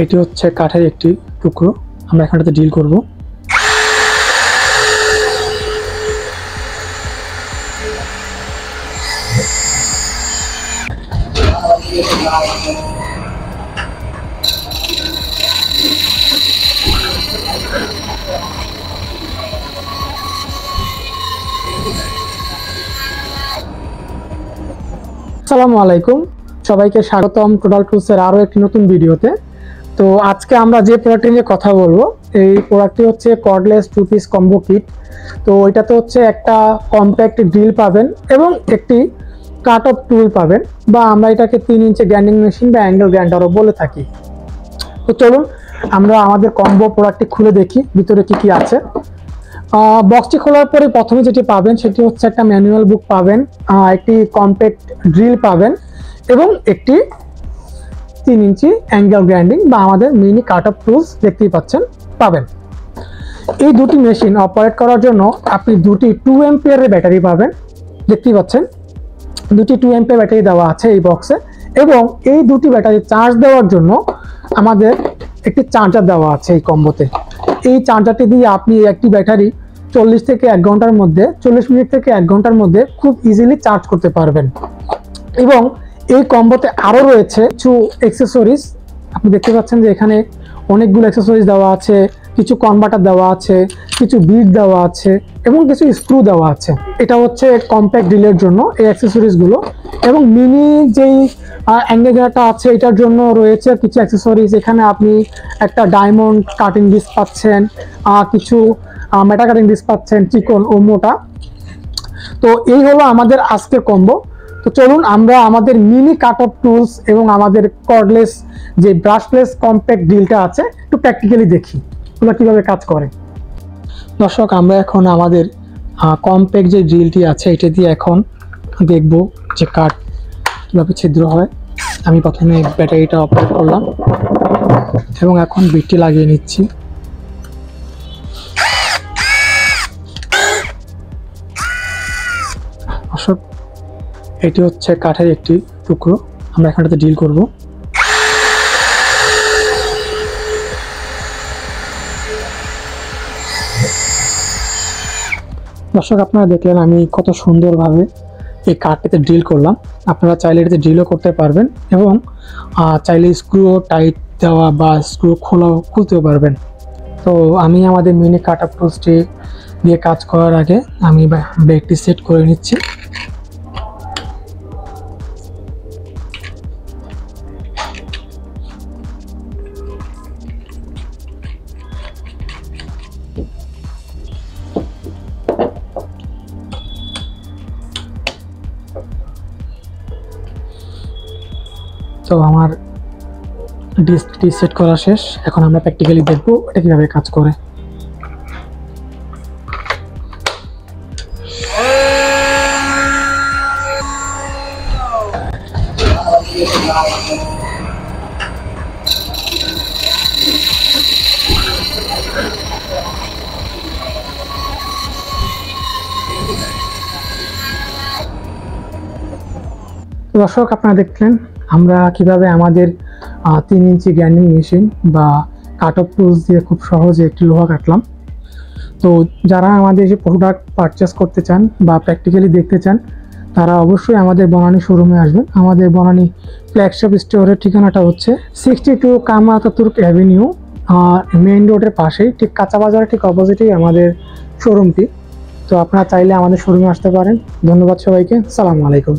এটি হচ্ছে কাঠের একটি টুকরো, আমরা এখানটাতে ডিল করব। আসসালামু আলাইকুম, সবাইকে স্বাগতম টোটাল টুলসের আরও একটি নতুন ভিডিওতে। তো আজকে আমরা যে প্রোডাক্টটি নিয়ে কথা বলবো, এই প্রোডাক্টটি হচ্ছে কর্ডলেস 2 পিস কম্বো কিট। তো এটাতে হচ্ছে একটা কম্প্যাক্ট ড্রিল পাবেন এবং একটি কাট অফ টুল পাবেন, বা আমরা এটাকে 3 ইঞ্চি গ্রাইন্ডিং মেশিন বা অ্যাঙ্গেল গ্রাইন্ডারও বলে থাকি। তো চলুন আমরা আমাদের কম্বো প্রোডাক্টটি খুলে দেখি ভিতরে কি কি আছে। বক্সটি খোলার পরে প্রথমে যেটি পাবেন সেটি হচ্ছে একটা ম্যানুয়াল বুক পাবেন, একটি কম্প্যাক্ট ড্রিল পাবেন এবং একটি 3 ইঞ্চি অ্যাঙ্গেল গ্রাইন্ডিং বা আমাদের মিনি কাট অফ টুলস দেখতেই পাচ্ছেন পাবেন। এই দুটি মেশিন অপারেট করার জন্য আপনি দুটি 2 অ্যাম্পিয়ারের ব্যাটারি পাবেন, দেখতেই পাচ্ছেন দুটি 2 অ্যাম্পিয়ার ব্যাটারি দেওয়া আছে এই বক্সে। এবং এই দুটি ব্যাটারি চার্জ দেওয়ার জন্য আমাদের একটি চার্জার দেওয়া আছে এই কম্বোতে। এই চার্জারটি দিয়ে আপনি একটি ব্যাটারি 40 থেকে 1 ঘন্টার মধ্যে, 40 মিনিট থেকে 1 ঘন্টার মধ্যে খুব ইজিলি চার্জ করতে পারবেন। এবং এই কম্বোতে আরও রয়েছে কিছু অ্যাক্সেসরিজ, আপনি দেখতে পাচ্ছেন যে এখানে অনেকগুলো অ্যাক্সেসরিজ দেওয়া আছে, কিছু কনভার্টার দেওয়া আছে, কিছু বিট দেওয়া আছে এবং কিছু স্ক্রু দেওয়া আছে। এটা হচ্ছে কম্প্যাক্ট ড্রিলের জন্য এই অ্যাক্সেসরিজগুলো। এবং মিনি যেই অ্যাঙ্গেলটা আছে এটার জন্য রয়েছে কিছু অ্যাক্সেসরিজ। এখানে আপনি একটা ডায়মন্ড কাটিং ডিস্ক পাচ্ছেন, কিছু মেটা কাটিং ডিস্ক পাচ্ছেন, চিকন ও মোটা। তো এই হলো আমাদের আজকের কম্বো। তো চলুন আমরা আমাদের মিনি কাট অফ টুলস এবং আমাদের কর্ডলেস যে ব্রাশলেস কম্প্যাক্ট ড্রিলটা আছে একটু প্র্যাকটিক্যালি দেখি ওগুলো কীভাবে কাজ করে। দর্শক, আমরা এখন আমাদের কম্প্যাক্ট যে ড্রিলটি আছে এটা দিয়ে এখন দেখব যে কাট কীভাবে ছিদ্র হয়। আমি প্রথমে ব্যাটারিটা অপারেট করলাম এবং এখন বিটটি লাগিয়ে নিচ্ছি। দর্শক, এটি হচ্ছে কাঠের একটি টুকরো, আমরা এখানটাতে ডিল করব। দর্শক, আপনারা দেখলেন আমি কত সুন্দরভাবে এই কাঠটিতে ড্রিল করলাম। আপনারা চাইলে এটাতে ড্রিলও করতে পারবেন এবং চাইলে স্ক্রুও টাইট দেওয়া বা স্ক্রু খুলতেও পারবেন। তো আমি আমাদের মিনি কাট অফ টুলসটি দিয়ে কাজ করার আগে আমি ব্রেকটি সেট করে নিচ্ছি। তো আমার ডিস্কটি সেট করা শেষ, এখন আমরা প্র্যাকটিক্যালি দেখব এটা কীভাবে কাজ করে। দর্শক, আপনারা দেখলেন আমরা কিভাবে আমাদের 3 ইঞ্চি গ্রাইন্ডিং মেশিন বা কাট অফ টুলস দিয়ে খুব সহজে একটি লোহা কাটলাম। তো যারা আমাদের যে প্রোডাক্ট পারচেস করতে চান বা প্র্যাকটিক্যালি দেখতে চান তারা অবশ্যই আমাদের বনানী শোরুমে আসবেন। আমাদের বনানী ফ্ল্যাগশিপ স্টোরের ঠিকানাটা হচ্ছে 62 কামা আতাতুর্ক অ্যাভিনিউ, মেইন রোডের পাশেই, ঠিক কাঁচা বাজারের ঠিক অপোজিটেই আমাদের শোরুমটি। তো আপনারা চাইলে আমাদের শোরুমে আসতে পারেন। ধন্যবাদ সবাইকে, আসসালামু আলাইকুম।